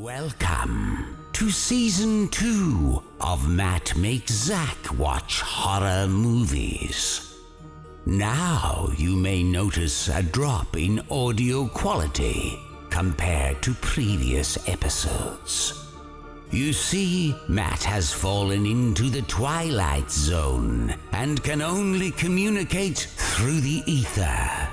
Welcome to Season 2 of Matt Makes Zach Watch Horror Movies. Now you may notice a drop in audio quality compared to previous episodes. You see, Matt has fallen into the Twilight Zone and can only communicate through the ether.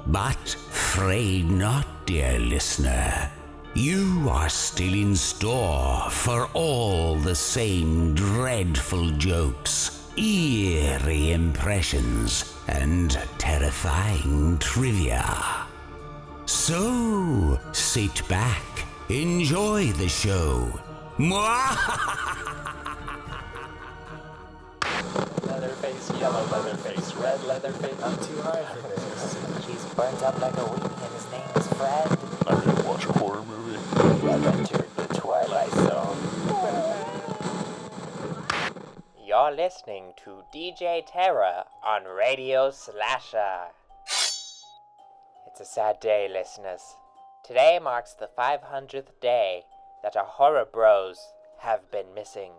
But fret not, dear listener. You are still in store for all the same dreadful jokes, eerie impressions, and terrifying trivia. So, sit back, enjoy the show. Leatherface, yellow Leatherface, red Leatherface. I'm too hard for this. He's burnt up like a weenie and his name is Fred. I'm gonna watch a horror movie. I've entered the Twilight Zone. You're listening to DJ Terror on Radio Slasher. It's a sad day, listeners. Today marks the 500th day that our horror bros have been missing.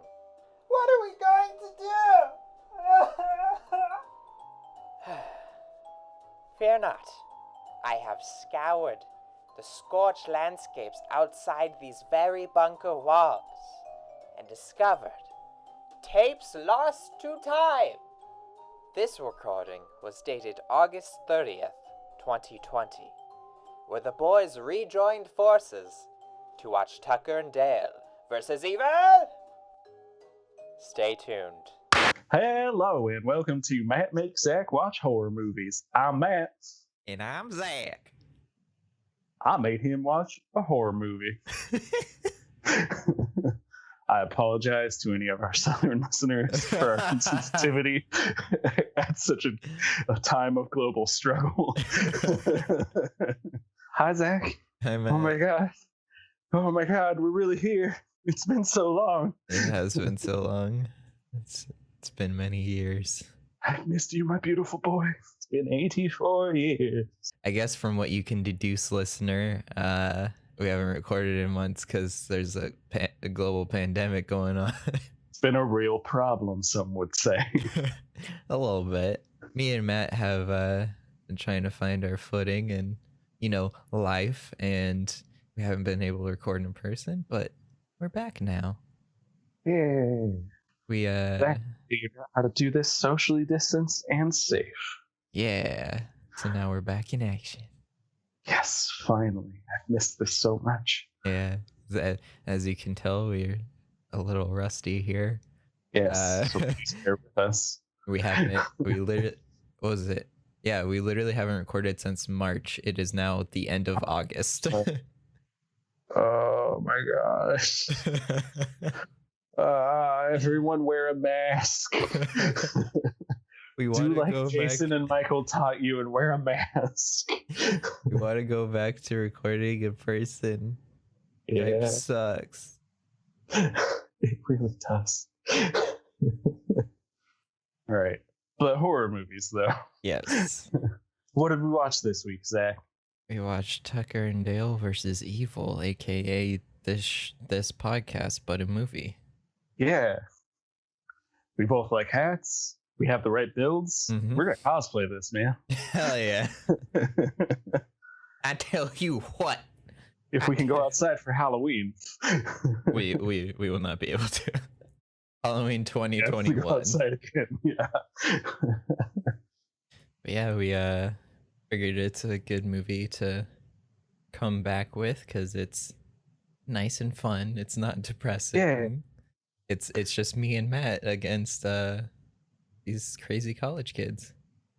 What are we going to do? Fear not. I have scoured the scorched landscapes outside these very bunker walls and discovered tapes lost to time. This recording was dated August 30th, 2020, where the boys rejoined forces to watch Tucker and Dale versus Evil. Stay tuned. Hello and welcome to Matt Makes Zach Watch Horror Movies. I'm Matt. And I'm Zach. I made him watch a horror movie. I apologize to any of our Southern listeners for our insensitivity at such a time of global struggle. Hi, Zach. Hi, Matt. Oh my God. Oh my God, we're really here. It's been so long. It has been so long. It's been many years. I've missed you, my beautiful boy. It's been 84 years. I guess from what you can deduce, listener, we haven't recorded in months because there's a global pandemic going on. It's been a real problem, some would say. A little bit. Me and Matt have been trying to find our footing and, life, and we haven't been able to record in person, but we're back now. Yeah. We Zach figured out how to do this socially distanced and safe. Yeah. So now we're back in action. Yes, finally. I've missed this so much. Yeah. As you can tell, we're a little rusty here. Yes. So please bear with us. We haven't. We literally. What was it? Yeah, we literally haven't recorded since March. It is now the end of August. Oh my gosh. Everyone wear a mask. We want Do to like go Jason back. and Michael taught you and wear a mask. We want to go back to recording in person. Yeah. It sucks. It really does. All right. But horror movies, though. Yes. What did we watch this week, Zach? We watched Tucker and Dale versus Evil, aka this podcast, but a movie. Yeah. We both like hats. We have the right builds. Mhm. We're going to cosplay this, man. Hell yeah. I tell you what. If we can go outside for Halloween. We will not be able to. Halloween Yeah, if we 2021. go outside again. Yeah. But yeah, we figured it's a good movie to come back with because it's nice and fun. It's not depressing. Yeah. It's just me and Matt against these crazy college kids.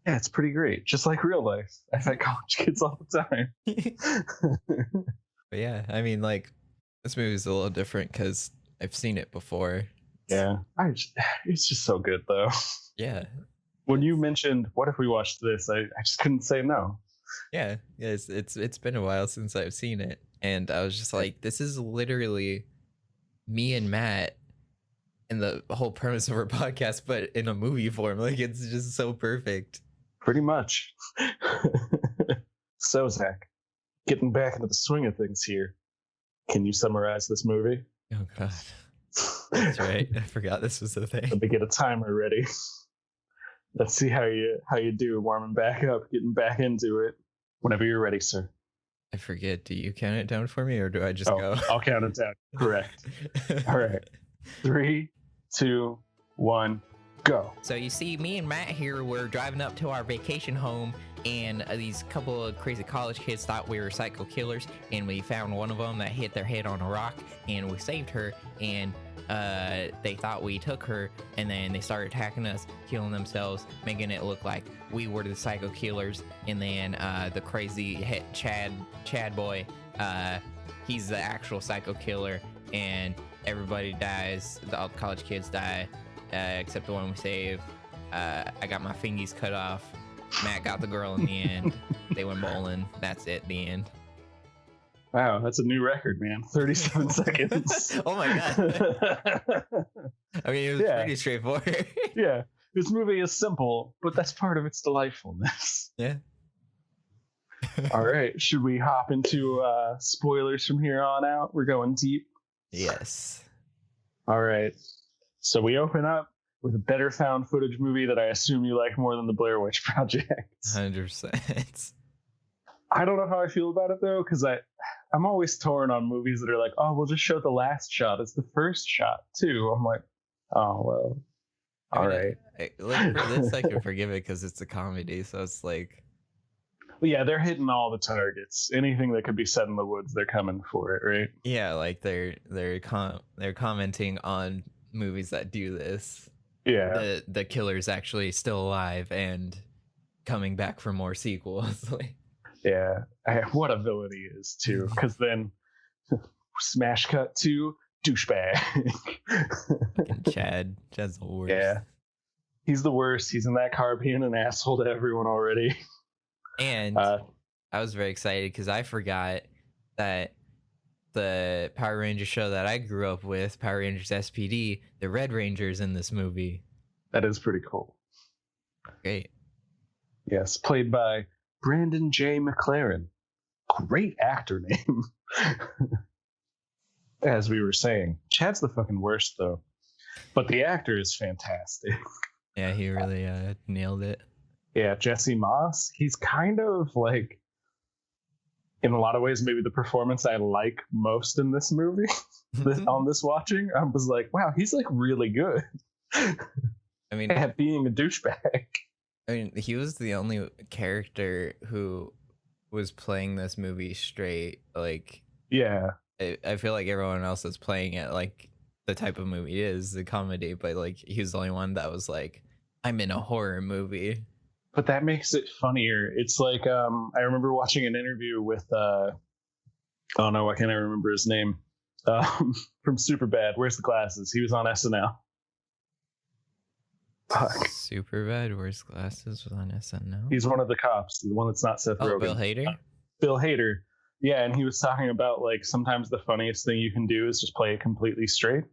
Yeah, it's pretty great. Just like real life. I fight college kids all the time. But yeah, I mean, like, this movie's a little different because I've seen it before. Yeah. It's just so good, though. Yeah. When you mentioned, what if we watched this? I just couldn't say no. Yeah. It's been a while since I've seen it. And I was just like, this is literally me and Matt in the whole premise of our podcast, but in a movie form. Like, it's just so perfect. Pretty much. So, Zach, getting back into the swing of things here. Can you summarize this movie? Oh god. That's right. I forgot this was the thing. Let me get a timer ready. Let's see how you do warming back up, getting back into it. Whenever you're ready, sir. I forget. Do you count it down for me, or do I just go? I'll count it down. Correct. All right. 3, 2, 1, go. So you see, me and Matt here, we're driving up to our vacation home, and these couple of crazy college kids thought we were psycho killers, and we found one of them that hit their head on a rock, and we saved her, and they thought we took her, and then they started attacking us, killing themselves, making it look like we were the psycho killers. And then the crazy Chad boy, he's the actual psycho killer, and everybody dies. All the college kids die, except the one we saved. I got my fingies cut off. Matt got the girl in the end. They went bowling. That's it, the end. Wow, that's a new record, man. 37 seconds. Oh my god. I mean, it was pretty straightforward. Yeah, this movie is simple, but that's part of its delightfulness. Yeah. All right, should we hop into spoilers from here on out? We're going deep. Yes. All right, so we open up with a better found footage movie that I assume you like more than the Blair Witch Project. 100%. I don't know how I feel about it though, because I'm always torn on movies that are like, oh, we'll just show the last shot. It's the first shot too. I'm like, oh well, all right. Like for this, I can forgive it because it's a comedy, so it's like. Well, yeah, they're hitting all the targets. Anything that could be set in the woods, they're coming for it, right? Yeah, like they're commenting on movies that do this. Yeah, the killer's actually still alive and coming back for more sequels. Like. Yeah, what a villain he is too. Because then, smash cut to douchebag. Chad's the worst. Yeah, he's the worst. He's in that car being an asshole to everyone already. And I was very excited because I forgot that the Power Rangers show that I grew up with, Power Rangers SPD, the Red Rangers in this movie. That is pretty cool. Great. Yes, played by Brandon J. McLaren. Great actor name. As we were saying, Chad's the fucking worst though, but the actor is fantastic. Yeah, he really nailed it. Yeah, Jesse Moss. He's kind of like, in a lot of ways, maybe the performance I like most in this movie. On this watching, I was like, wow, he's like really good. I mean, at being a douchebag. I mean, he was the only character who was playing this movie straight. Like, yeah, I feel like everyone else is playing it like the type of movie it is, the comedy, but like he was the only one that was like, I'm in a horror movie. But that makes it funnier. It's like, I remember watching an interview with, oh no, why can't I remember his name? From Superbad. Where's the glasses? He was on SNL. Fuck. Superbad wears glasses was on SNL. He's one of the cops, the one that's not Seth Rogen. Bill Hader? Bill Hader. Yeah, and he was talking about like sometimes the funniest thing you can do is just play it completely straight.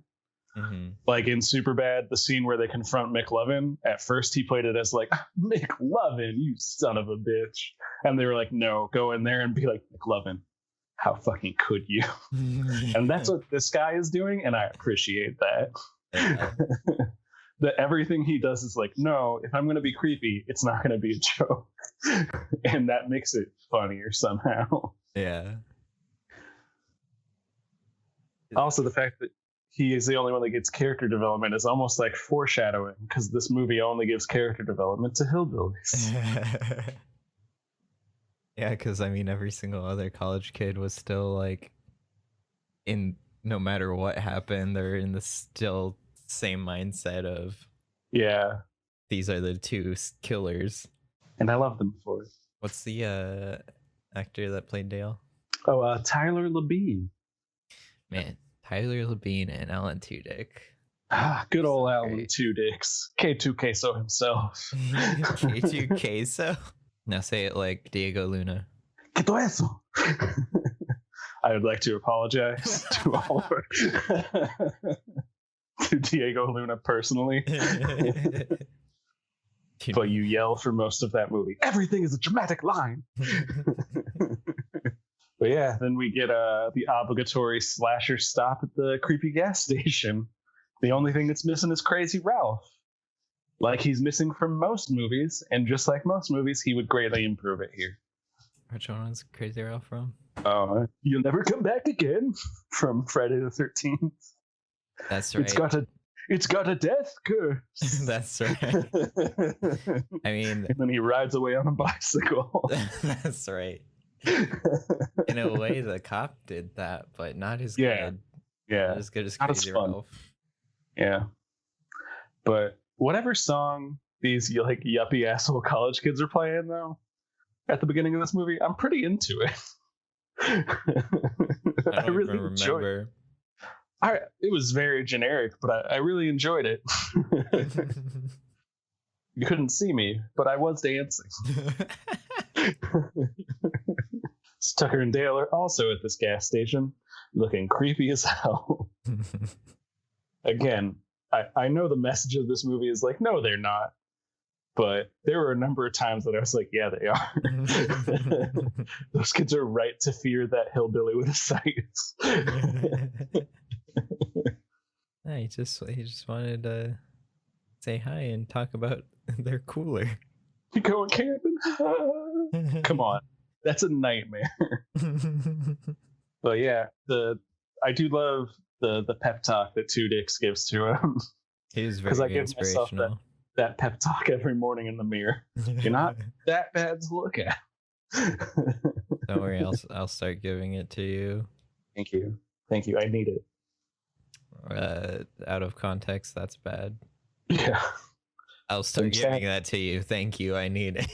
Mm-hmm. Like in Superbad, the scene where they confront McLovin, at first he played it as like, McLovin, you son of a bitch. And they were like, no, go in there and be like, McLovin, how fucking could you? And that's what this guy is doing, and I appreciate that. Yeah. That everything he does is like, no, if I'm going to be creepy, it's not going to be a joke. And that makes it funnier somehow. Yeah. Also, the fact that he is the only one that gets character development is almost like foreshadowing, because this movie only gives character development to hillbillies. Yeah, because I mean, every single other college kid was still like, in no matter what happened, they're in the still same mindset of, yeah, these are the two killers. And I love them for it. What's the actor that played Dale? Oh, Tyler Labine. Man, Tyler Labine and Alan Tudyk. Ah, good old So Alan great. Two Dicks. K2 Queso himself. K2 Queso. Now say it like Diego Luna. Que todo eso? I would like to apologize to all of our to Diego Luna personally. But you yell for most of that movie. Everything is a dramatic line. But yeah, then we get the obligatory slasher stop at the creepy gas station. The only thing that's missing is Crazy Ralph. Like he's missing from most movies, and just like most movies, he would greatly improve it here. Which one was Crazy Ralph from? You'll Never Come Back Again from Friday the 13th. That's right. It's got a death curse. That's right. I mean, and then he rides away on a bicycle. That's right. In a way, the cop did that, but not as good. Yeah, not as good as not Crazy as fun. Ralph. Yeah, but whatever song these like yuppie asshole college kids are playing though at the beginning of this movie, I'm pretty into it. I don't really even enjoyed remember. it was very generic, but I really enjoyed it. You couldn't see me, but I was dancing. Tucker and Dale are also at this gas station, looking creepy as hell. Again, I know the message of this movie is like, no, they're not. But there were a number of times that I was like, yeah, they are. Those kids are right to fear that hillbilly with a sight. Yeah, he just wanted to say hi and talk about their cooler. You going camping? Come on. That's a nightmare. But yeah, I do love the pep talk that Two Dicks gives to him. He was very inspirational. That pep talk every morning in the mirror. You're not that bad to look at. Don't worry, I'll start giving it to you. Thank you. I need it. Out of context, that's bad. Yeah. I'll start giving that to you. Thank you. I need it.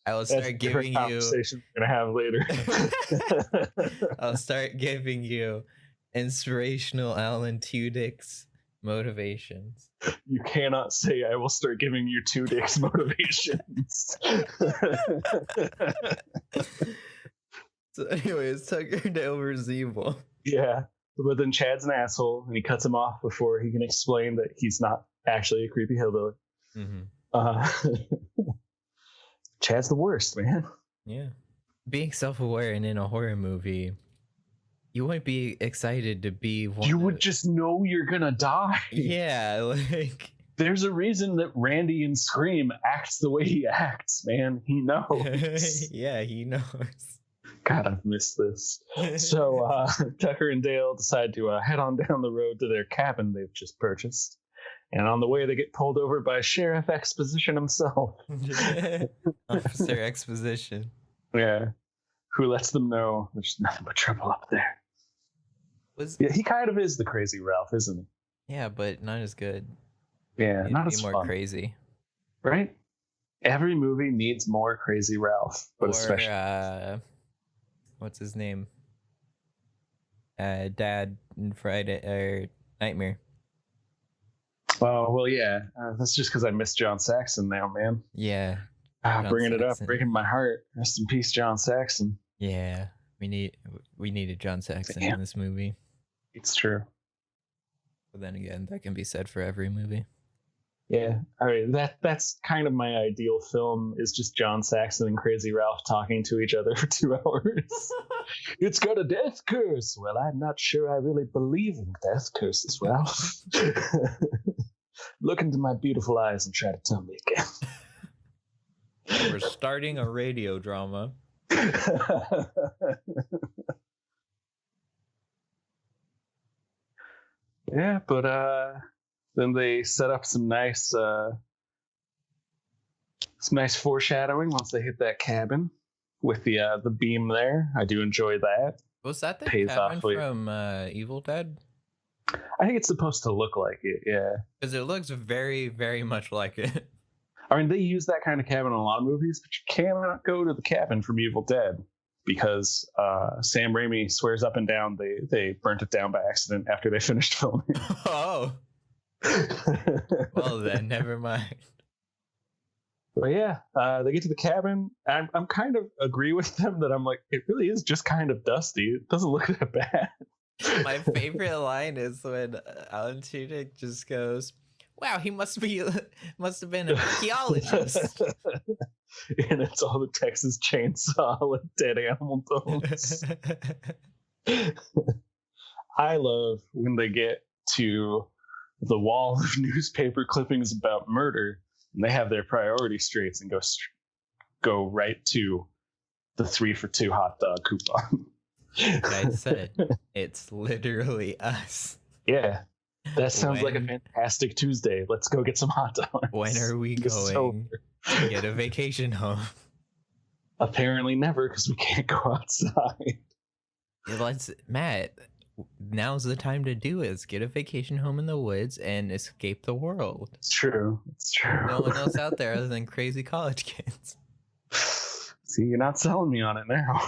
I will start giving you. Conversation we're gonna have later. I'll start giving you inspirational Alan Tudyk's motivations. You cannot say I will start giving you Two Dicks motivations. So anyways, Tucker Delver's evil. Yeah. But then Chad's an asshole, and he cuts him off before he can explain that he's not actually a creepy hillbilly. Mm-hmm. Chad's the worst, man. Yeah. Being self-aware and in a horror movie, you wouldn't be excited to be one. You would just know you're gonna die. Yeah, like there's a reason that Randy in Scream acts the way he acts, man. He knows. Yeah, he knows. God, I've missed this. So Tucker and Dale decide to head on down the road to their cabin they've just purchased. And on the way, they get pulled over by Sheriff Exposition himself. Officer Exposition. Yeah. Who lets them know there's nothing but trouble up there. Yeah, he kind of is the crazy Ralph, isn't he? Yeah, but not as good. Yeah, not as more fun. Crazy. Right? Every movie needs more crazy Ralph. But especially... what's his name? Dad in Friday or Nightmare. Oh, well, yeah. That's just because I miss John Saxon now, man. Yeah. Bringing it up, breaking my heart. Rest in peace, John Saxon. Yeah, we needed John Saxon in this movie. It's true. But then again, that can be said for every movie. Yeah, I mean that's kind of my ideal film is just John Saxon and Crazy Ralph talking to each other for 2 hours. It's got a death curse. Well, I'm not sure I really believe in death curses, Ralph. Look into my beautiful eyes and try to tell me again. We're starting a radio drama. Yeah, but then they set up some nice foreshadowing once they hit that cabin with the beam there. I do enjoy that. Was that the Pays cabin off later. from Evil Dead? I think it's supposed to look like it, yeah. Because it looks very, very much like it. I mean, they use that kind of cabin in a lot of movies, but you cannot go to the cabin from Evil Dead because Sam Raimi swears up and down they burnt it down by accident after they finished filming. Oh. Well then, never mind. But yeah, they get to the cabin. I'm kind of agree with them that I'm like, it really is just kind of dusty. It doesn't look that bad. My favorite line is when Alan Tudyk just goes, wow, he must have been an archaeologist. And it's all the Texas Chainsaw like dead animal bones. I love when they get to the wall of newspaper clippings about murder and they have their priority straight and go right to the 3 for $2 hot dog coupon. Like I said, it's literally us. Yeah, that sounds like a fantastic Tuesday. Let's go get some hot dogs. When are we going to get a vacation home? Apparently never, because we can't go outside. Yeah, Matt, now's the time to do it. Let's get a vacation home in the woods and escape the world. It's true. No one else out there other than crazy college kids. See, you're not selling me on it now.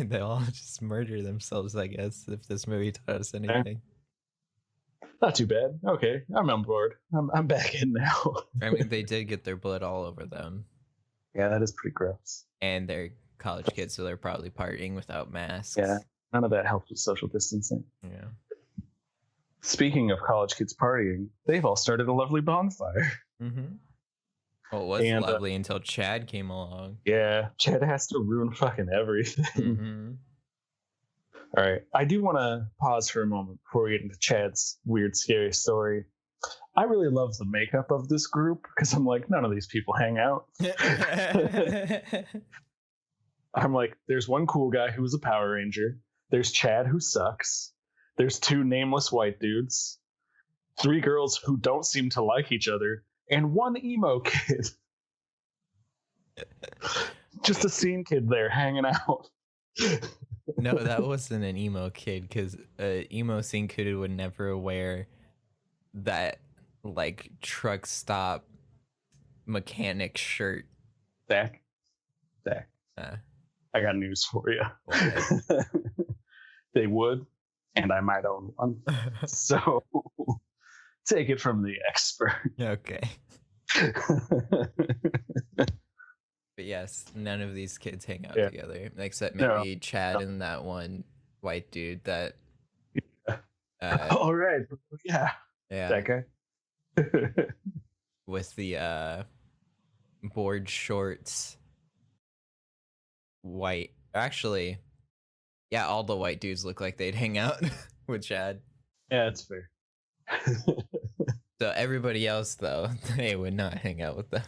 They'll all just murder themselves, I guess, if this movie taught us anything. Not too bad. Okay, I'm on board. I'm back in now. I mean, they did get their blood all over them. Yeah, that is pretty gross. And they're college kids, so they're probably partying without masks. Yeah, none of that helps with social distancing. Yeah. Speaking of college kids partying, they've all started a lovely bonfire. Mm-hmm. Well, it was lovely until Chad came along. Yeah, Chad has to ruin fucking everything. Mm-hmm. All right, I do want to pause for a moment before we get into Chad's weird, scary story. I really love the makeup of this group because I'm like, none of these people hang out. I'm like, there's one cool guy who was a Power Ranger. There's Chad who sucks. There's 2 nameless white dudes. 3 girls who don't seem to like each other. And 1 emo kid. Just a scene kid there hanging out. No, that wasn't an emo kid, because an emo scene kid would never wear that, like, truck stop mechanic shirt. Zach, I got news for you. They would, and I might own one. So take it from the expert. Okay. But yes, none of these kids hang out together, except maybe Chad and that one white dude that... all right. Yeah. That guy. With the board shorts. White. Actually, yeah, all the white dudes look like they'd hang out with Chad. Yeah, that's fair. So everybody else, though, they would not hang out with them.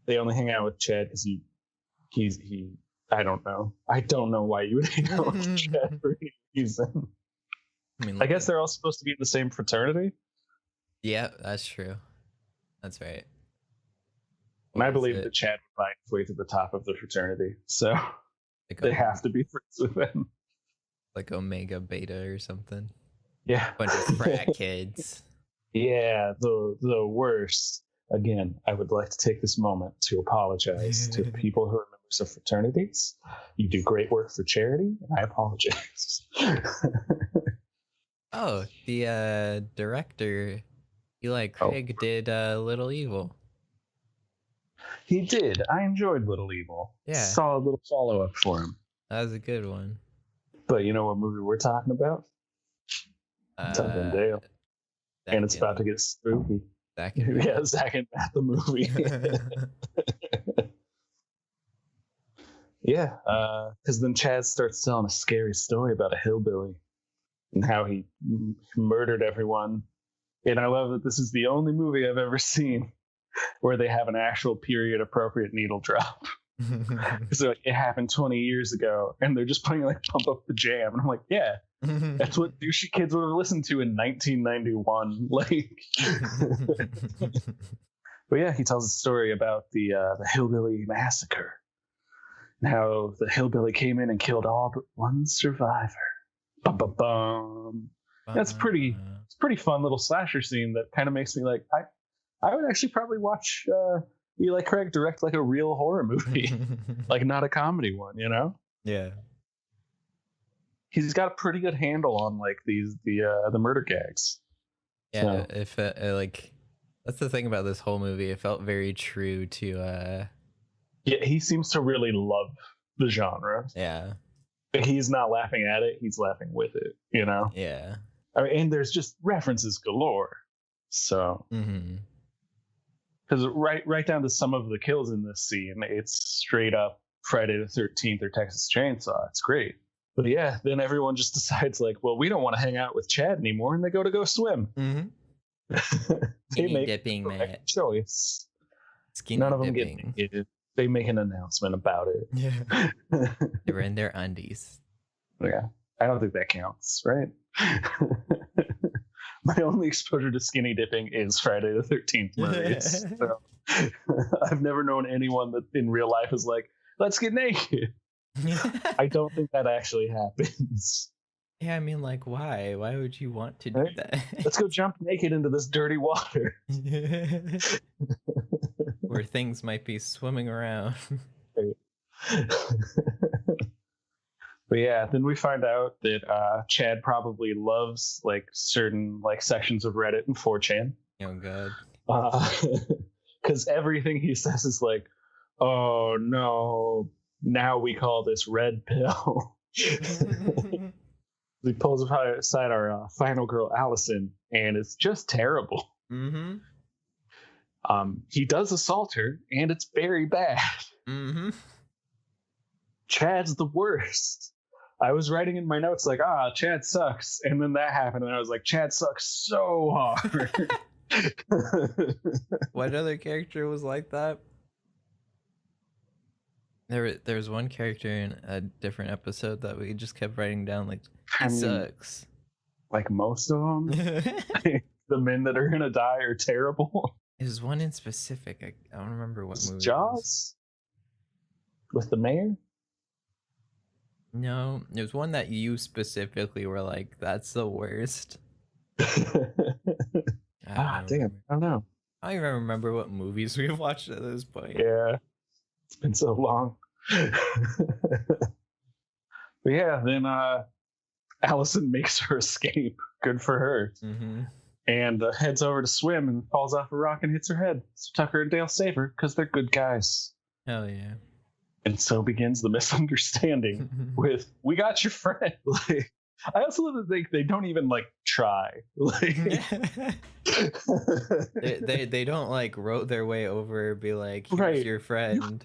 They only hang out with Chad because he's I don't know. I don't know why you would hang out with Chad for any reason. I mean, I guess they're all supposed to be in the same fraternity. Yeah, that's true. That's right. And I believe that Chad would find his way to the top of the fraternity, so like they have to be friends with him. Like Omega Beta or something. Yeah. Bunch of frat kids. Yeah, the worst. Again, I would like to take this moment to apologize to people who are members of fraternities. You do great work for charity, and I apologize. Oh, the director, Eli Craig, did Little Evil. He did. I enjoyed Little Evil. Yeah. Solid little follow-up for him. That was a good one. But you know what movie we're talking about? Tuck and Dale. And it's about to get spooky. Zach and Matt the movie. Yeah, because then Chad starts telling a scary story about a hillbilly and how he murdered everyone. And I love that this is the only movie I've ever seen where they have an actual period-appropriate needle drop. Because like, it happened 20 years ago, and they're just playing like Pump Up the Jam, and I'm like, yeah, that's what douchey kids would have listened to in 1991. Like, but yeah, he tells a story about the hillbilly massacre, and how the hillbilly came in and killed all but one survivor. Bum, bum, bum. That's pretty. It's a pretty fun little slasher scene that kind of makes me like, I would actually probably watch Eli Craig direct like a real horror movie, like not a comedy one, you know? Yeah. He's got a pretty good handle on like the murder gags. Yeah, so. If like that's the thing about this whole movie. It felt very true to. Yeah, he seems to really love the genre. Yeah. But he's not laughing at it; he's laughing with it. You know? Yeah. I mean, and there's just references galore. So, because right down to some of the kills in this scene, it's straight up Friday the 13th or Texas Chainsaw. It's great. But yeah, then everyone just decides like, well, we don't want to hang out with Chad anymore, and they go swim. They make dipping, a Matt. choice. Skinny None of them dipping. get naked. They make an announcement about it. Yeah. They were in their undies. Yeah, I don't think that counts, right? My only exposure to skinny dipping is Friday the 13th movies. So I've never known anyone that in real life is like, let's get naked. I don't think that actually happens. Yeah, I mean, like, why? Why would you want to do that? Let's go jump naked into this dirty water. Where things might be swimming around. But yeah, then we find out that Chad probably loves like certain like sections of Reddit and 4chan. Oh god. Because everything he says is like, oh no, now we call this red pill. He pulls aside our final girl Allison, and it's just terrible. He does assault her, and it's very bad. Chad's the worst. I was writing in my notes like, Chad sucks, and then that happened, and I was like, Chad sucks so hard. What other character was like that? There was one character in a different episode that we just kept writing down like, he sucks. Like most of them, the men that are gonna die are terrible. There's one in specific. I don't remember what movie. Jaws? With the mayor? No, there's one that you specifically were like, that's the worst. Damn, I don't know. I don't even remember what movies we've watched at this point. Yeah, it's been so long. But yeah, then Allison makes her escape. Good for her. And heads over to swim and falls off a rock and hits her head. So Tucker and Dale save her because they're good guys. Hell yeah. And so begins the misunderstanding with, we got your friend. Like, I also love to think they don't even like try. Like, they don't like row their way over, be like, here's your friend.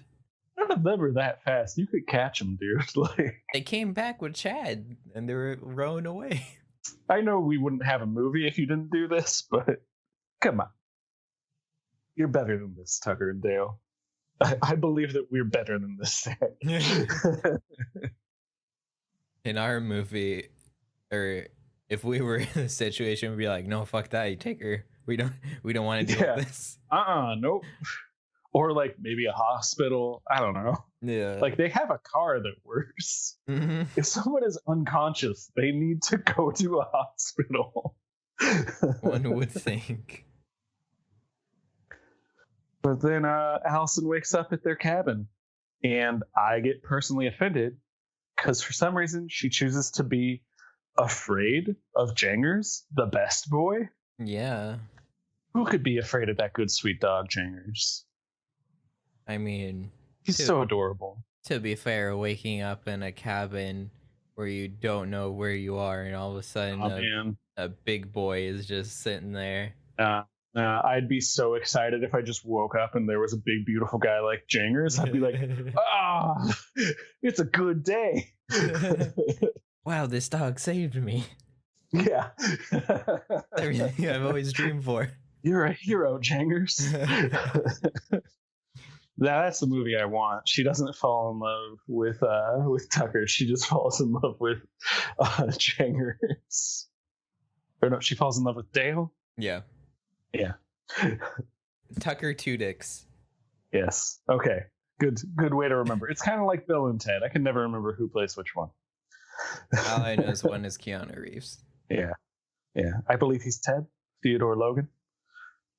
None of them are that fast. You could catch them, dude. Like, they came back with Chad and they were rowing away. I know we wouldn't have a movie if you didn't do this, but come on. You're better than this, Tucker and Dale. I believe that we're better than this. In our movie, or if we were in a situation, we'd be like, no, fuck that, you take her. We don't want to deal with this. Nope. Or like maybe a hospital. I don't know. Yeah. Like they have a car that works. If someone is unconscious, they need to go to a hospital. One would think. But then Allison wakes up at their cabin, and I get personally offended because for some reason she chooses to be afraid of Jangers, the best boy. Yeah. Who could be afraid of that good sweet dog, Jangers? I mean, he's so adorable. To be fair, waking up in a cabin where you don't know where you are, and all of a sudden a big boy is just sitting there. I'd be so excited if I just woke up and there was a big, beautiful guy like Jangers. I'd be like, it's a good day. Wow, this dog saved me. Yeah. Everything I've always dreamed for. You're a hero, Jangers. That's the movie I want. She doesn't fall in love with Tucker. She just falls in love with Jangers. Or no, she falls in love with Dale. Yeah. Yeah. Tucker two dicks. Yes. Okay. Good way to remember. It's kind of like Bill and Ted. I can never remember who plays which one. All I know is one is Keanu Reeves. Yeah. I believe he's Ted, Theodore Logan.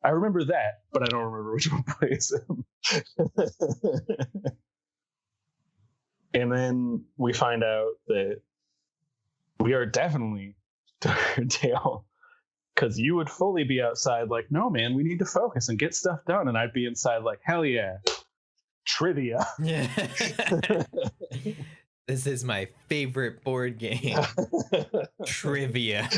I remember that, but I don't remember which one plays him. And then we find out that we are definitely Tucker and Dale. Because you would fully be outside like, no, man, we need to focus and get stuff done. And I'd be inside like, hell yeah. Trivia. Yeah. This is my favorite board game. Trivia.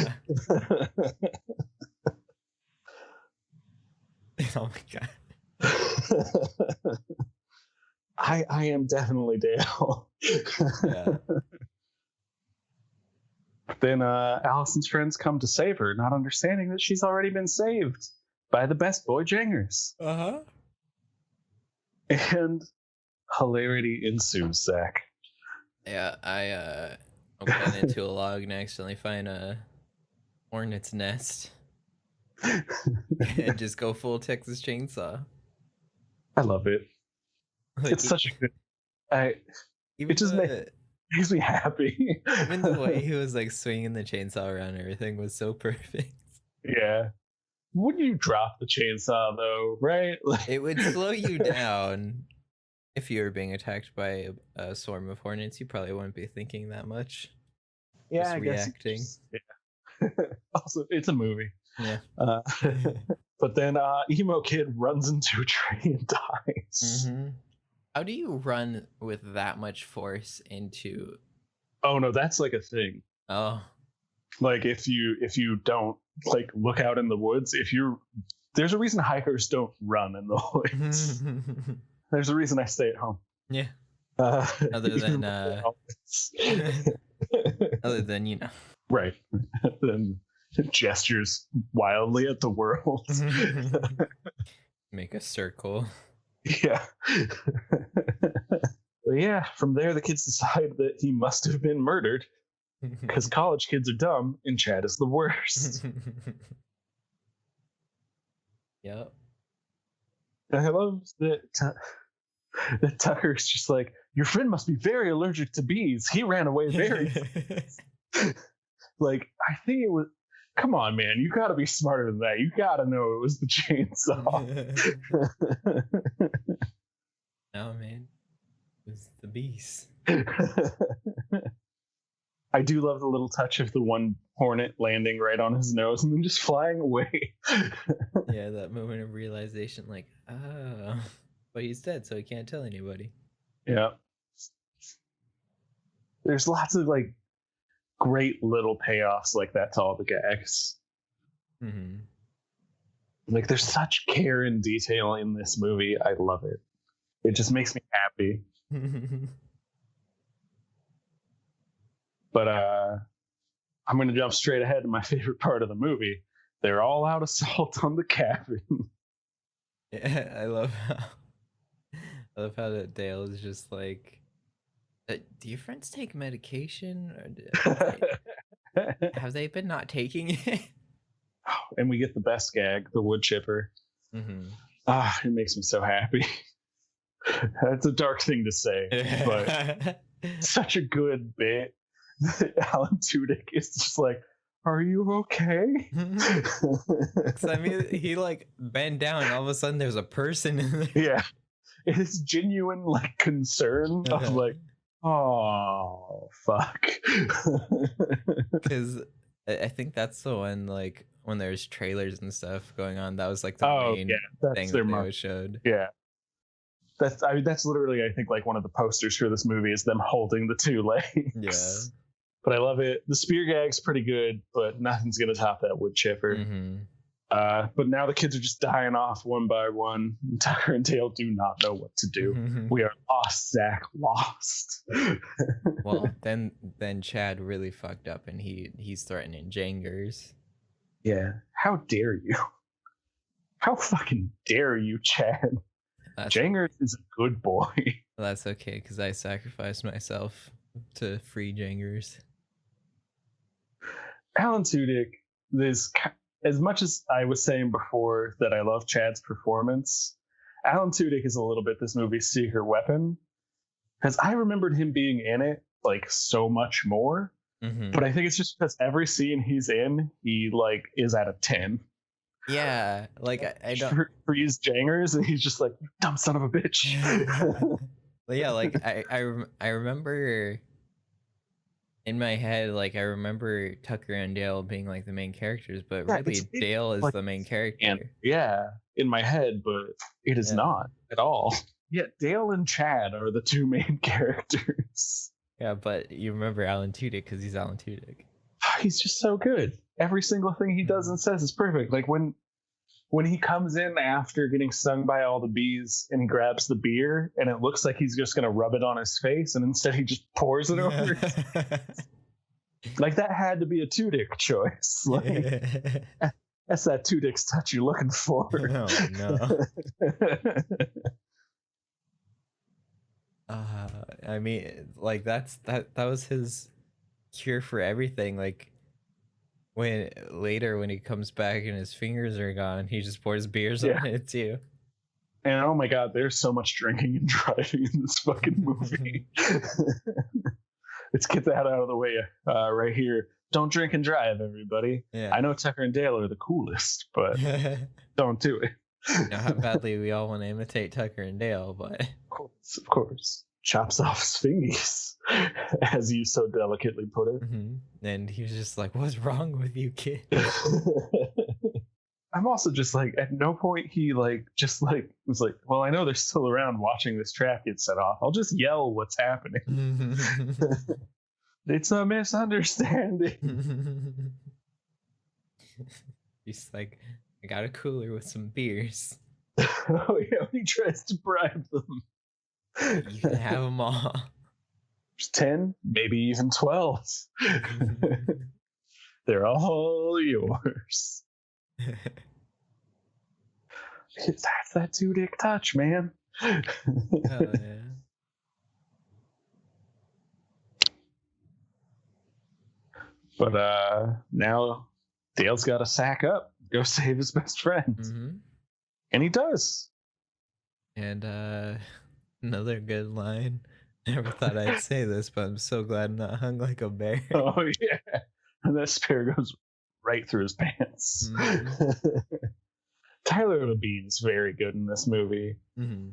Oh my god. I am definitely Dale. Yeah. Then Allison's friends come to save her, not understanding that she's already been saved by the best boy Jangers. Uh-huh. And hilarity ensues, Zach. Yeah, I'm getting into a log and accidentally find a hornet's nest and just go full Texas Chainsaw. I love it. Like, It's such a good. It just makes me happy. Even the way he was like swinging the chainsaw around and everything was so perfect. Yeah. Wouldn't you drop the chainsaw though, right? Like... It would slow you down. If you were being attacked by a swarm of hornets, you probably wouldn't be thinking that much. Yeah, just I reacting. guess. Yeah. Also, it's a movie. Yeah. But then emo kid runs into a tree and dies. Mm-hmm. How do you run with that much force into? Oh no, that's like a thing. Oh. Like if you don't like look out in the woods, there's a reason hikers don't run in the woods. There's a reason I stay at home. Yeah. Other than you know. Right. Then gestures wildly at the world. Make a circle. Yeah. But yeah, from there the kids decide that he must have been murdered because college kids are dumb and Chad is the worst. Yep. And I love that that Tucker's just like, your friend must be very allergic to bees. He ran away very like, I think it was, come on, man, you gotta be smarter than that. You gotta know it was the chainsaw. No, man. It was the bees. I do love the little touch of the one hornet landing right on his nose and then just flying away. Yeah, that moment of realization, like, oh, but he's dead, so he can't tell anybody. Yeah. There's lots of like great little payoffs like that to all the gags. Mm-hmm. Like there's such care and detail in this movie. I love it. It just makes me happy. But I'm going to jump straight ahead to my favorite part of the movie. They're all out of salt on the cabin. Yeah, I love how that Dale is just like, do your friends take medication? Or have they been not taking it? And we get the best gag, the wood chipper. Mm-hmm. It makes me so happy. That's a dark thing to say, but such a good bit. Alan Tudyk is just like, are you okay? I mean, he like bent down and all of a sudden there's a person in there. Yeah. His genuine like concern of like, oh fuck. Because I think that's the one, like when there's trailers and stuff going on, that was like the main thing that they showed. Yeah. That's literally, I think, like one of the posters for this movie is them holding the two legs. Yeah. But I love it. The spear gag's pretty good, but nothing's gonna top that wood chipper. Mm-hmm. But now the kids are just dying off one by one. Tucker and Dale do not know what to do. Mm-hmm. We are lost, Zach, lost. Well, then Chad really fucked up, and he's threatening Jangers. Yeah. How dare you? How fucking dare you, Chad? Jangers is a good boy. Well, that's okay, because I sacrificed myself to free Jangers. Alan Tudyk, as much as I was saying before that I love Chad's performance, Alan Tudyk is a little bit this movie's secret weapon. Because I remembered him being in it like so much more. Mm-hmm. But I think it's just because every scene he's in, he like is at a 10. Yeah, like I don't freeze Jangers, and he's just like, you dumb son of a bitch. Yeah, like I remember in my head, like I remember Tucker and Dale being like the main characters, but really Dale is like the main character. And, in my head, but it is not at all. Yeah, Dale and Chad are the two main characters. Yeah, but you remember Alan Tudyk because he's Alan Tudyk. He's just so good. Every single thing he does and says is perfect. Like when when he comes in after getting stung by all the bees and he grabs the beer and it looks like he's just gonna rub it on his face and instead he just pours it over. Like that had to be a Tudyk choice. Like that's that Tudyk's touch you're looking for. Oh no. I mean, like that was his cure for everything. Like when he comes back and his fingers are gone, he just pours beers on it too. And oh my god, there's so much drinking and driving in this fucking movie. Let's get that out of the way right here. Don't drink and drive, everybody. Yeah. I know Tucker and Dale are the coolest, but don't do it. You know how badly we all want to imitate Tucker and Dale, but of course. Chops off his fingies, as you so delicately put it. And he was just like, "What's wrong with you, kid?" I'm also just like, at no point he was like, well, I know they're still around watching this trap get set off. I'll just yell what's happening. It's a misunderstanding. He's like, I got a cooler with some beers. Oh yeah, when he tries to bribe them. You can have them all. There's 10, maybe even 12. They're all yours. That's that Tudyk touch, man. Oh, yeah. But now Dale's got to sack up, go save his best friend. And he does. And another good line. Never thought I'd say this, but I'm so glad I'm not hung like a bear. Oh yeah, and that spear goes right through his pants. Tyler Labine is very good in this movie.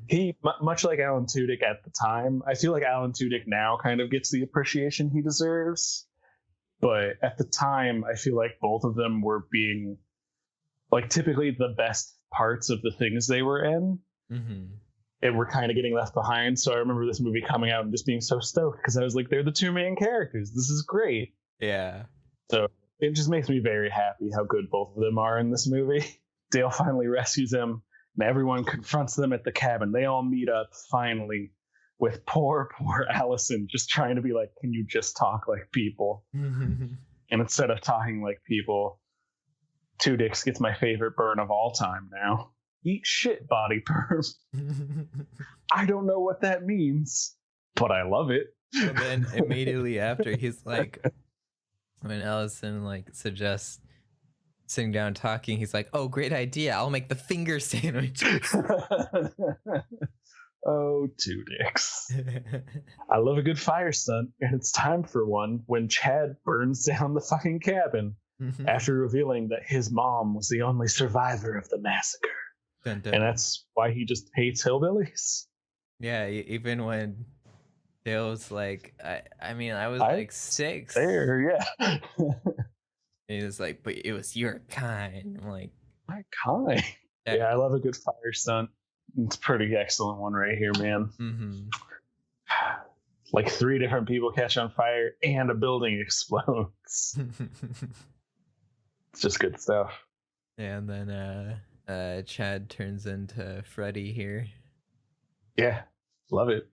He, much like Alan Tudyk at the time, I feel like Alan Tudyk now kind of gets the appreciation he deserves. But at the time, I feel like both of them were being like typically the best parts of the things they were in. And we're kind of getting left behind. So I remember this movie coming out and just being so stoked because I was like, they're the two main characters. This is great. Yeah. So it just makes me very happy how good both of them are in this movie. Dale finally rescues him and everyone confronts them at the cabin. They all meet up finally with poor Allison just trying to be like, can you just talk like people? And instead of talking like people, Tudyk gets my favorite burn of all time now. Eat shit, body perm. I don't know what that means, but I love it. And then immediately after, he's like, when Allison like suggests sitting down talking, he's like, "Oh, great idea! I'll make the finger sandwiches." Oh, Tudyk. I love a good fire stunt, and it's time for one when Chad burns down the fucking cabin after revealing that his mom was the only survivor of the massacre. Dun, dun. And that's why he just hates hillbillies. Yeah, even when Dale was like, I mean, I was like 6. There, yeah. He was like, but it was your kind. I'm like, my kind? Yeah, I love a good fire stunt. It's a pretty excellent one right here, man. Like 3 different people catch on fire and a building explodes. It's just good stuff. Yeah, and then Chad turns into Freddy here. Yeah, love it.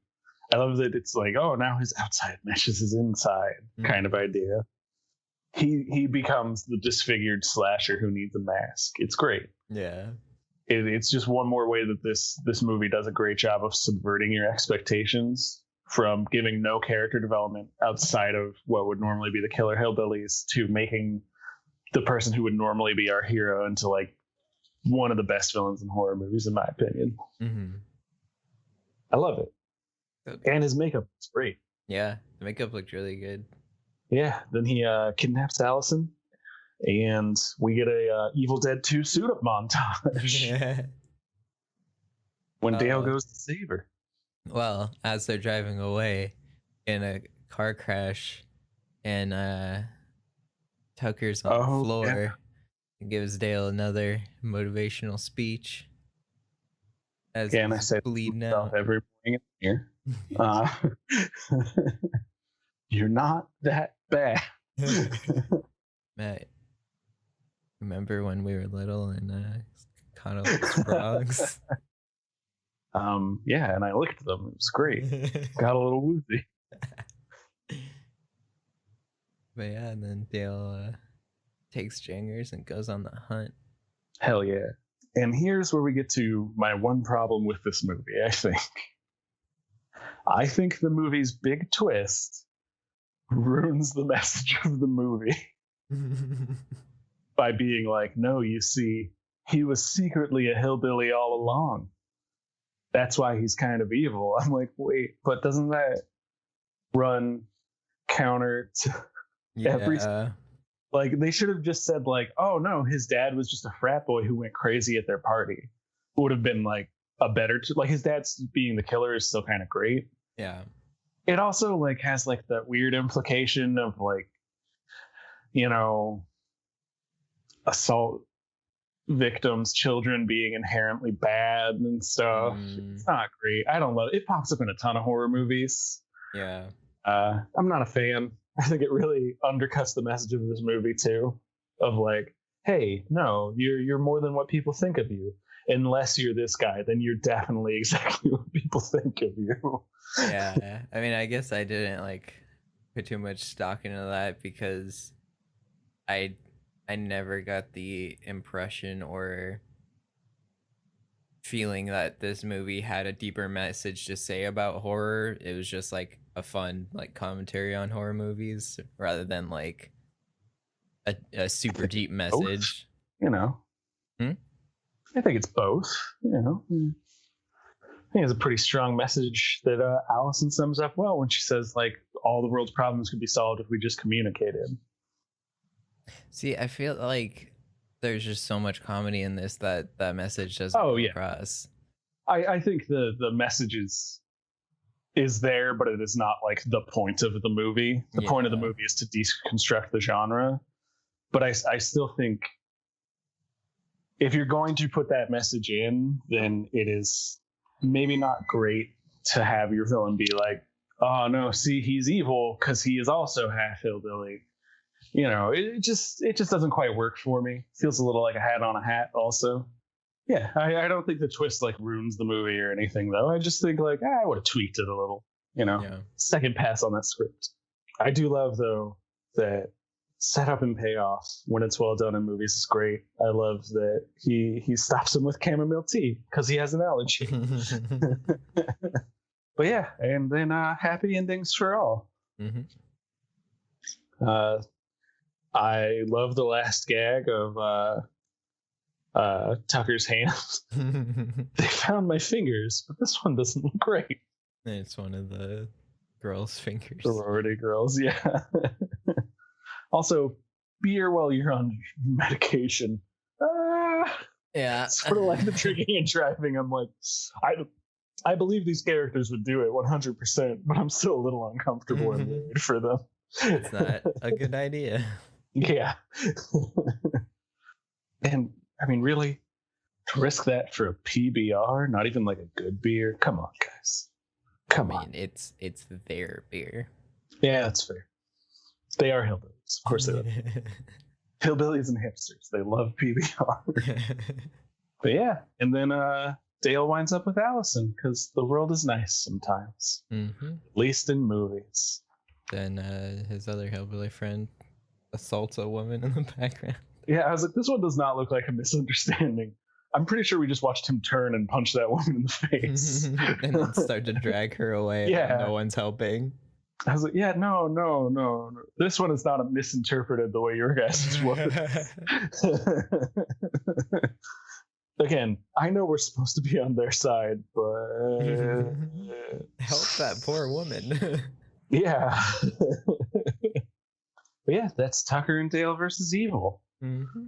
I love that it's like, oh, now his outside matches his inside kind of idea. He becomes the disfigured slasher who needs a mask. It's great. Yeah. It's just one more way that this movie does a great job of subverting your expectations from giving no character development outside of what would normally be the killer hillbillies to making the person who would normally be our hero into like one of the best villains in horror movies, in my opinion. I love it. Okay. And his makeup is great. Yeah, the makeup looked really good. Yeah, then he kidnaps Allison, and we get a Evil Dead 2 suit-up montage. When Dale goes to save her. Well, as they're driving away in a car crash, and Tucker's on the floor, and gives Dale another motivational speech. As and I say bleeding out every morning here. You're not that bad. Matt, remember when we were little and Kind of like frogs. Yeah, and I licked them. It was great. Got a little woozy. But yeah, and then Dale takes Jangers and goes on the hunt. Hell yeah. And here's where we get to my one problem with this movie, I think. I think the movie's big twist ruins the message of the movie by being like, no, you see, he was secretly a hillbilly all along. That's why he's kind of evil. I'm like, wait, but doesn't that run counter to every... Like, they should have just said, like, oh, no, his dad was just a frat boy who went crazy at their party. Would have been, like, a better... Like, his dad's being the killer is still kind of great. Yeah. It also, like, has, like, that weird implication of, like, you know, assault victims, children being inherently bad and stuff. It's not great. I don't love it. It pops up in a ton of horror movies. Yeah. I'm not a fan. I think it really undercuts the message of this movie too, of like, hey, no, you're more than what people think of you. Unless you're this guy, then you're definitely exactly what people think of you. Yeah. I mean, I guess I didn't like put too much stock into that because I never got the impression or feeling that this movie had a deeper message to say about horror. It was just like a fun like commentary on horror movies rather than like a super deep message. Both, you know. I think it's both, you know. I think it's a pretty strong message that Allison sums up well when she says, like, all the world's problems could be solved if we just communicated. See, I feel like there's just so much comedy in this that message doesn't come across. I think the message is there, but it is not like the point of the movie. The point of the movie is to deconstruct the genre. But I still think if you're going to put that message in, then it is maybe not great to have your villain be like, oh no, see, he's evil because he is also half hillbilly. You know, it just doesn't quite work for me. Feels a little like a hat on a hat also. Yeah, I don't think the twist like ruins the movie or anything though. I just think like I would have tweaked it a little, you know. Yeah. Second pass on that script. I do love though that setup and payoff when it's well done in movies is great. I love that he stops him with chamomile tea because he has an allergy. But yeah, and then happy endings for all. Mm-hmm. I love the last gag of Tucker's hand. They found my fingers, but this one doesn't look great. It's one of the girls' fingers. Sorority girls, yeah. Also, beer while you're on medication. Yeah. Sort of like the drinking and driving. I'm like, I believe these characters would do it 100%, but I'm still a little uncomfortable and worried for them. It's not a good idea. Yeah. And I mean, really, to risk that for a PBR, not even like a good beer? Come on, guys. Come on. It's their beer. Yeah, that's fair. They are hillbillies. Of course they are. Hillbillies and hipsters. They love PBR. But yeah, and then Dale winds up with Allison because the world is nice sometimes. Mm-hmm. At least in movies. Then his other hillbilly friend assaults a woman in the background. Yeah, I was like, this one does not look like a misunderstanding. I'm pretty sure we just watched him turn and punch that woman in the face. And then start to drag her away. Yeah. No one's helping. I was like, yeah, no. This one is not misinterpreted the way your guys' was. Again, I know we're supposed to be on their side, but... Help that poor woman. Yeah. But yeah, that's Tucker and Dale versus Evil. Mm-hmm.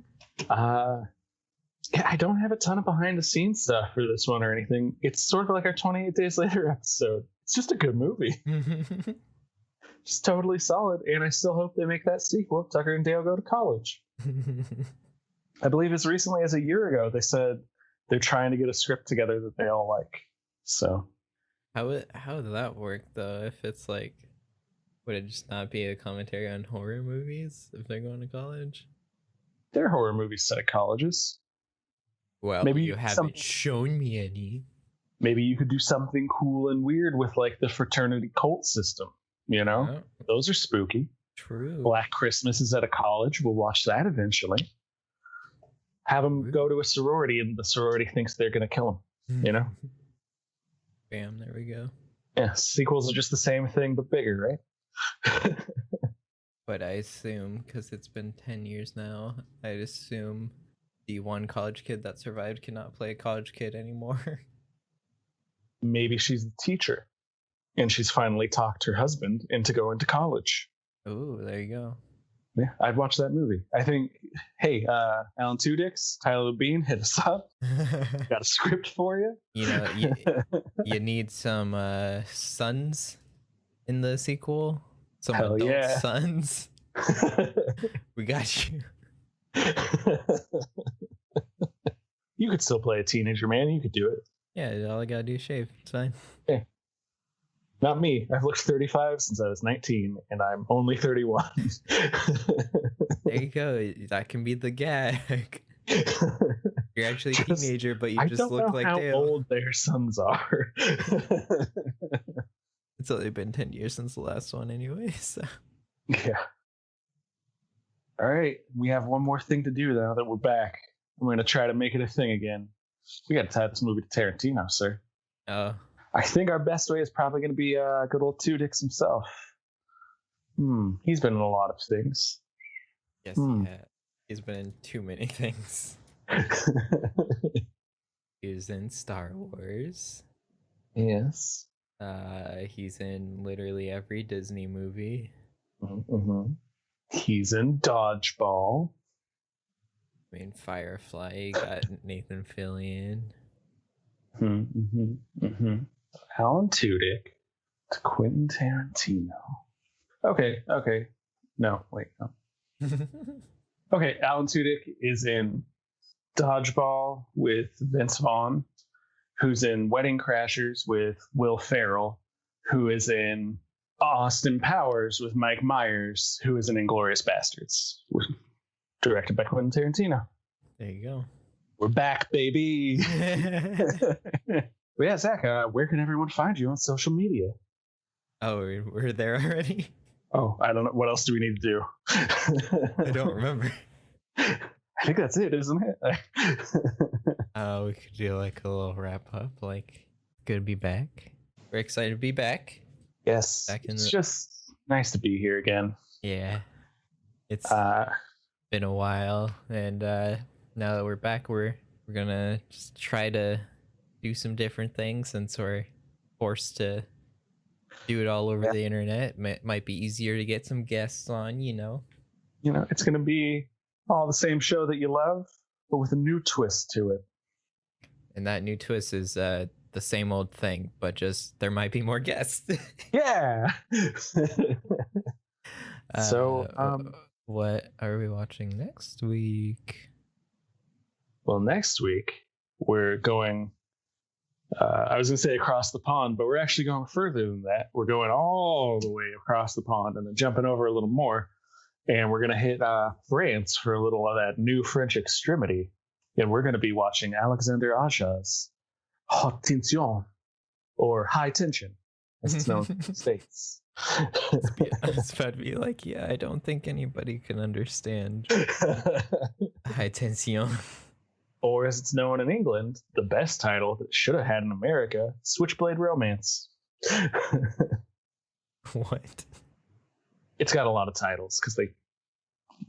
Yeah, I don't have a ton of behind the scenes stuff for this one or anything. It's sort of like our 28 Days Later episode. It's just a good movie. Just totally solid, and I still hope they make that sequel. Tucker and Dale go to college. I believe as recently as a year ago, they said they're trying to get a script together that they all like. So, how would that work though? If it's like, would it just not be a commentary on horror movies if they're going to college? They're horror movies set at colleges. Well, Maybe you haven't shown me any. Maybe you could do something cool and weird with like the fraternity cult system. You know, those are spooky. True. Black Christmas is at a college. We'll watch that eventually. Have them go to a sorority, and the sorority thinks they're going to kill them. You know? Bam, there we go. Yeah, sequels are just the same thing, but bigger, right? But I assume, because it's been 10 years now, I'd assume the one college kid that survived cannot play a college kid anymore. Maybe she's the teacher, and she's finally talked her husband into going to college. Oh, there you go. Yeah, I'd watch that movie. I think, hey, Alan Tudyk's, Tyler Bean, hit us up. Got a script for you. You know, you need some sons in the sequel. Some Hell adult yeah. sons. We got you. You could still play a teenager, man. You could do it. Yeah, all I gotta do is shave. It's fine. Yeah. Not me. I've looked 35 since I was 19, and I'm only 31. There you go. That can be the gag. You're actually a teenager, but you just look like Dale. I don't know how old their sons are. It's only been 10 years since the last one anyway, so. Yeah. All right. We have one more thing to do now that we're back. I'm going to try to make it a thing again. We got to tie this movie to Tarantino, sir. Oh. I think our best way is probably going to be good old Tudyk's himself. He's been in a lot of things. Yes, he has. He's been in too many things. He was in Star Wars. Yes. He's in literally every Disney movie. Mm-hmm. He's in Dodgeball. I mean, Firefly, you got Nathan Fillion. Alan Tudyk to Quentin Tarantino. Okay. No, wait, no. Okay, Alan Tudyk is in Dodgeball with Vince Vaughn, who's in Wedding Crashers with Will Ferrell, who is in Austin Powers with Mike Myers, who is in Inglourious Bastards, directed by Quentin Tarantino. There you go. We're back, baby. But yeah, Zach, where can everyone find you on social media? Oh, we're there already? Oh, I don't know. What else do we need to do? I don't remember. I think that's it, isn't it? We could do like a little wrap up, like good to be back. We're excited to be back. Yes. It's just nice to be here again. Yeah. It's been a while, and now that we're back, we're gonna just try to do some different things since we're forced to do it all over the internet. Might be easier to get some guests on, you know. You know, it's gonna be all the same show that you love, but with a new twist to it. And that new twist is the same old thing, but just there might be more guests. Yeah. So, what are we watching next week? Well, next week we're going. I was going to say across the pond, but we're actually going further than that. We're going all the way across the pond and then jumping over a little more. And we're going to hit France for a little of that new French extremity. And we're going to be watching Alexander Aja's Haute Tension, or High Tension, as it's known in the States. It's about to be like, yeah, I don't think anybody can understand High Tension. Or as it's known in England, the best title that it should have had in America, Switchblade Romance. What? It's got a lot of titles because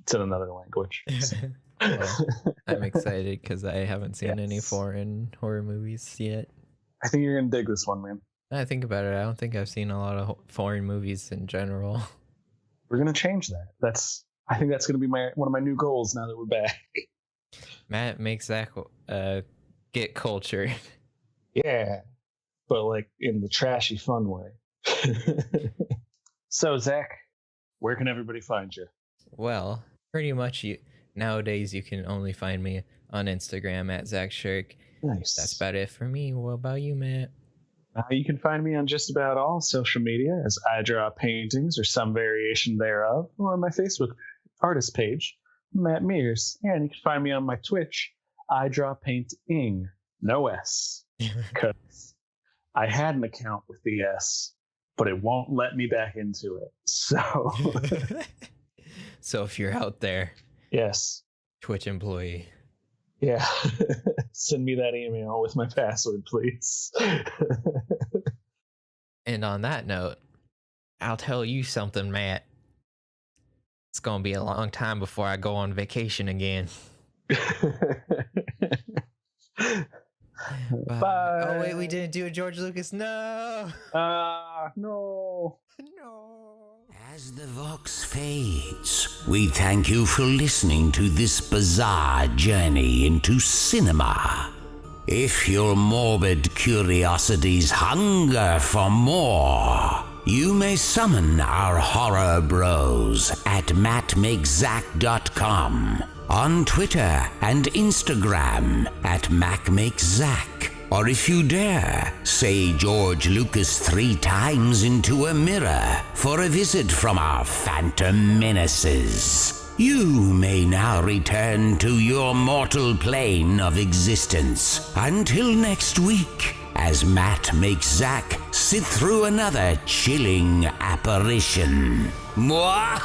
it's in another language. Well, I'm excited because I haven't seen any foreign horror movies yet. I think you're going to dig this one, man. I think about it. I don't think I've seen a lot of foreign movies in general. We're going to change that. I think that's going to be one of my new goals now that we're back. Matt makes Zach get cultured. Yeah, but like in the trashy fun way. So, Zach, where can everybody find you? Well, pretty much nowadays you can only find me on Instagram at Zach Shirk. Nice. That's about it for me. What about you, Matt? You can find me on just about all social media as I draw paintings or some variation thereof, or on my Facebook artist page, Matt Mears. And you can find me on my Twitch, eyedrop painting, no S, because I had an account with the S, but it won't let me back into it. So, So if you're out there, yes, Twitch employee, yeah, send me that email with my password, please. and on that note, I'll tell you something, Matt. It's gonna be a long time before I go on vacation again. Bye. Oh wait, we didn't do a George Lucas. No. No. No. As the Vox fades, we thank you for listening to this bizarre journey into cinema. If your morbid curiosities hunger for more, you may summon our horror bros at mattmakeszack.com, on Twitter and Instagram at macmakeszack, or if you dare, say George Lucas 3 times into a mirror for a visit from our phantom menaces. You may now return to your mortal plane of existence. Until next week, as Matt makes Zack sit through another chilling apparition. Mwah!